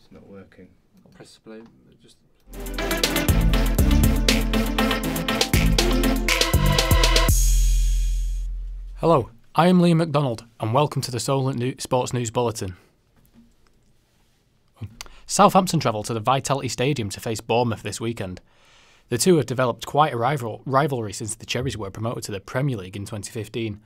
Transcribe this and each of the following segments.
It's not working. I'll press play. Just. Hello, I am Liam MacDonald and welcome to the Solent Sports News Bulletin. Southampton travel to the Vitality Stadium to face Bournemouth this weekend. The two have developed quite a rivalry since the Cherries were promoted to the Premier League in 2015.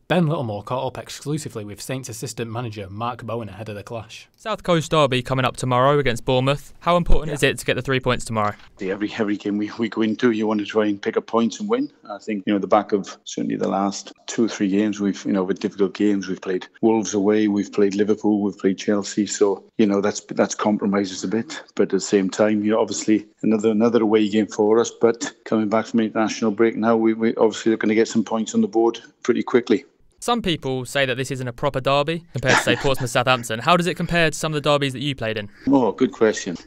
Ben Littlemore caught up exclusively with Saints assistant manager Mark Bowen ahead of the clash. South Coast derby coming up tomorrow against Bournemouth. How important is it to get the 3 points tomorrow? Every game we go into, you want to try and pick up points and win. I think, the back of certainly the last 2 or 3 games, we've, with difficult games, we've played Wolves away, we've played Liverpool, we've played Chelsea. So, that's compromises a bit. But at the same time, obviously another away game for us. But coming back from international break now, we obviously are going to get some points on the board pretty quickly. Some people say that this isn't a proper derby compared to, say, Portsmouth Southampton. How does it compare to some of the derbies that you played in? Oh, good question.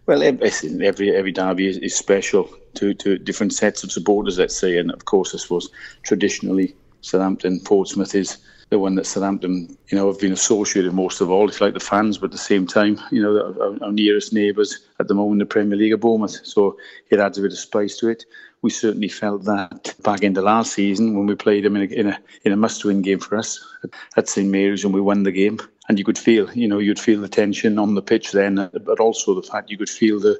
Well, every derby is special to different sets of supporters, let's say. And of course, I suppose traditionally Southampton, Portsmouth is the one that Southampton, have been associated most of all. It's like the fans, but at the same time, our nearest neighbours at the moment in the Premier League are Bournemouth. So it adds a bit of spice to it. We certainly felt that back into last season when we played them in a must-win game for us at St Mary's and we won the game. And you could feel, you'd feel the tension on the pitch then, but also the fact you could feel the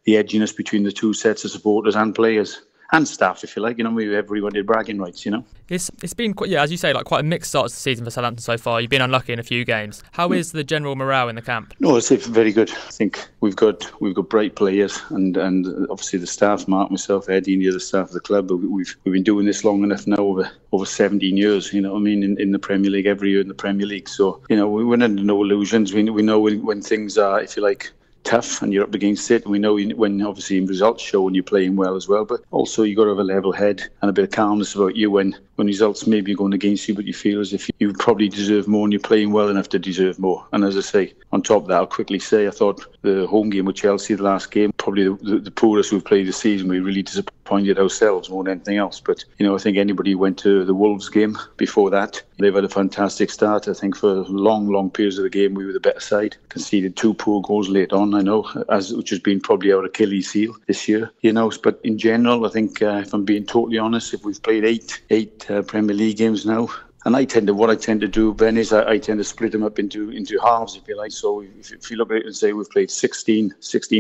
edginess between the two sets of supporters and players. And staff, if you like, everyone did bragging rights, It's been quite, as you say, quite a mixed start to the season for Southampton so far. You've been unlucky in a few games. How is the general morale in the camp? No, it's very good. I think we've got bright players, and obviously the staff, Mark, myself, Eddie, and the other staff of the club. We've been doing this long enough now, over 17 years. In the Premier League, every year in the Premier League. So we're under no illusions. We know when things are, if you like, tough and you're up against it. We know when obviously results show when you're playing well as well, but also you got to have a level head and a bit of calmness about you when results maybe are going against you, but you feel as if you probably deserve more and you're playing well enough to deserve more. And as I say, on top of that, I'll quickly say I thought the home game with Chelsea, the last game, probably the poorest we've played this season. We really disappointed ourselves more than anything else. But I think anybody who went to the Wolves game before that, they've had a fantastic start. I think for long periods of the game we were the better side. Conceded 2 poor goals late on, I know, which has been probably our Achilles heel this year. But in general, I think if I'm being totally honest, if we've played eight Premier League games now, and what I tend to do, Ben, is I tend to split them up into halves, if you like. So if you look at it and say we've played 16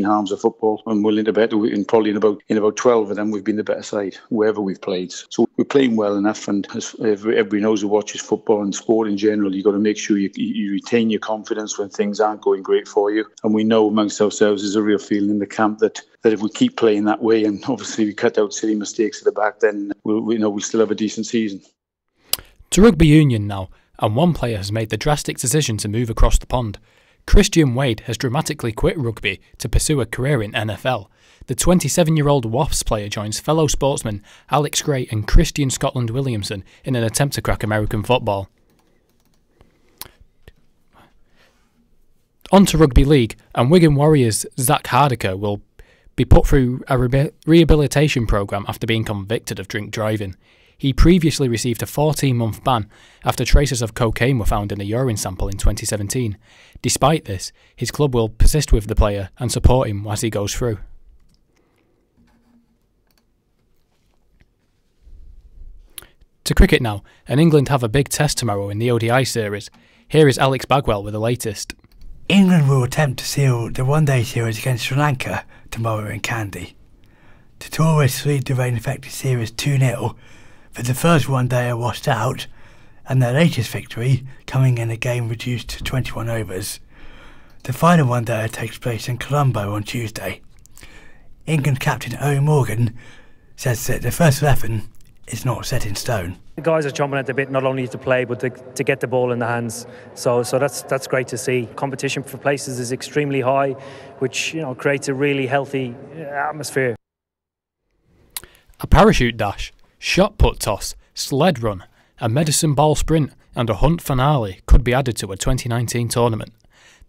halves of football, and we're into better, and probably in about 12 of them we've been the better side, wherever we've played. So we're playing well enough, and as everybody knows who watches football and sport in general, you've got to make sure you retain your confidence when things aren't going great for you. And we know amongst ourselves there's a real feeling in the camp that if we keep playing that way, and obviously we cut out silly mistakes at the back, then we'll still have a decent season. To rugby union now, and one player has made the drastic decision to move across the pond. Christian Wade has dramatically quit rugby to pursue a career in NFL. The 27-year-old Wasps player joins fellow sportsmen Alex Gray and Christian Scotland Williamson in an attempt to crack American football. On to rugby league, and Wigan Warriors' Zach Hardiker will be put through a rehabilitation programme after being convicted of drink driving. He previously received a 14-month ban after traces of cocaine were found in a urine sample in 2017. Despite this, his club will persist with the player and support him as he goes through. To cricket now, and England have a big test tomorrow in the ODI series. Here is Alex Bagwell with the latest. England will attempt to seal the one-day series against Sri Lanka tomorrow in Kandy. The tourists lead the rain-affected series 2-0, but the first one-day are washed out, and their latest victory coming in a game reduced to 21 overs. The final one-day takes place in Colombo on Tuesday. England captain Owen Morgan says that the first 11 is not set in stone. The guys are chomping at the bit not only to play but to get the ball in the hands. So that's great to see. Competition for places is extremely high, which creates a really healthy atmosphere. A parachute dash, shot put toss, sled run, a medicine ball sprint and a hunt finale could be added to a 2019 tournament.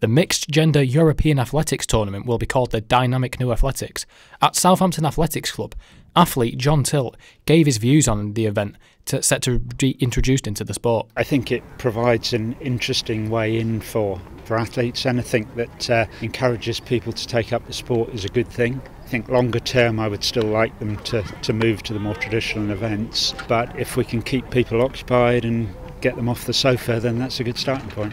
The mixed gender European Athletics tournament will be called the Dynamic New Athletics. At Southampton Athletics Club, athlete John Tilt gave his views on the event set to be introduced into the sport. I think it provides an interesting way in for athletes, and I think that encourages people to take up the sport is a good thing. I think longer term I would still like them to move to the more traditional events, but if we can keep people occupied and get them off the sofa, then that's a good starting point.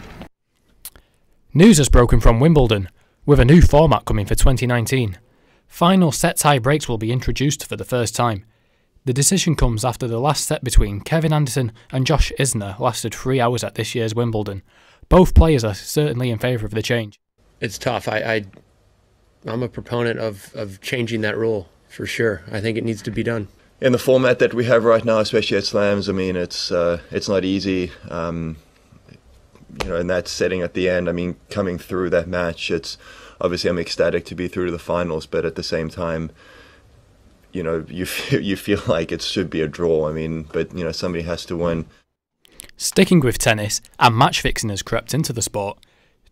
News has broken from Wimbledon, with a new format coming for 2019. Final set-tie breaks will be introduced for the first time. The decision comes after the last set between Kevin Anderson and Josh Isner lasted 3 hours at this year's Wimbledon. Both players are certainly in favour of the change. It's tough. I'm a proponent of changing that rule, for sure. I think it needs to be done. In the format that we have right now, especially at slams, I mean, it's not easy. In that setting at the end, I mean, coming through that match, it's obviously I'm ecstatic to be through to the finals, but at the same time, you feel like it should be a draw. I mean, but somebody has to win. Sticking with tennis, and match fixing has crept into the sport.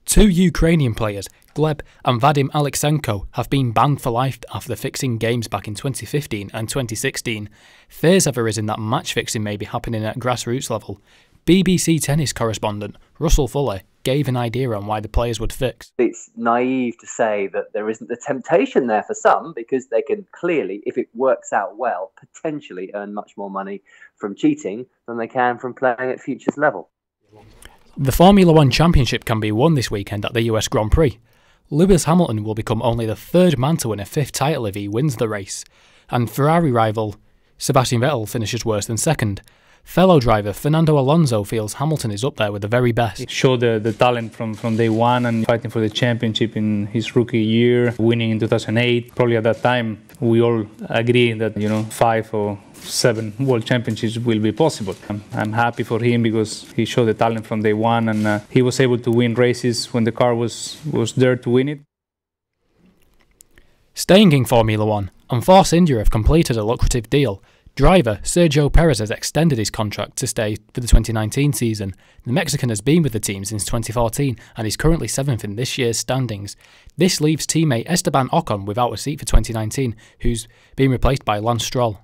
2 Ukrainian players, Gleb and Vadim Aleksenko, have been banned for life after fixing games back in 2015 and 2016. Fears have arisen that match fixing may be happening at grassroots level. BBC tennis correspondent Russell Fuller gave an idea on why the players would fix. It's naive to say that there isn't the temptation there for some, because they can clearly, if it works out well, potentially earn much more money from cheating than they can from playing at futures level. The Formula One Championship can be won this weekend at the US Grand Prix. Lewis Hamilton will become only the 3rd man to win a 5th title if he wins the race, and Ferrari rival Sebastian Vettel finishes worse than 2nd. Fellow driver Fernando Alonso feels Hamilton is up there with the very best. He showed the talent from day one and fighting for the championship in his rookie year, winning in 2008. Probably at that time we all agree that 5 or 7 world championships will be possible. I'm happy for him because he showed the talent from day one, and he was able to win races when the car was there to win it. Staying in Formula One, and Force India have completed a lucrative deal. Driver Sergio Perez has extended his contract to stay for the 2019 season. The Mexican has been with the team since 2014 and is currently 7th in this year's standings. This leaves teammate Esteban Ocon without a seat for 2019, who's been replaced by Lance Stroll.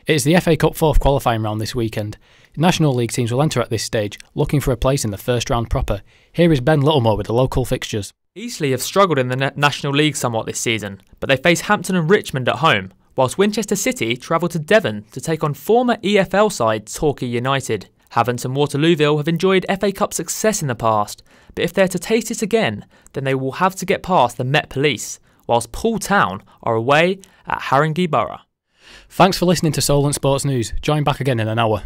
It is the FA Cup 4th qualifying round this weekend. National League teams will enter at this stage, looking for a place in the first round proper. Here is Ben Littlemore with the local fixtures. Eastleigh have struggled in the National League somewhat this season, but they face Hampton and Richmond at home, whilst Winchester City travel to Devon to take on former EFL side Torquay United. Havant and Waterlooville have enjoyed FA Cup success in the past, but if they're to taste it again, then they will have to get past the Met Police, whilst Poole Town are away at Haringey Borough. Thanks for listening to Solent Sports News. Join back again in an hour.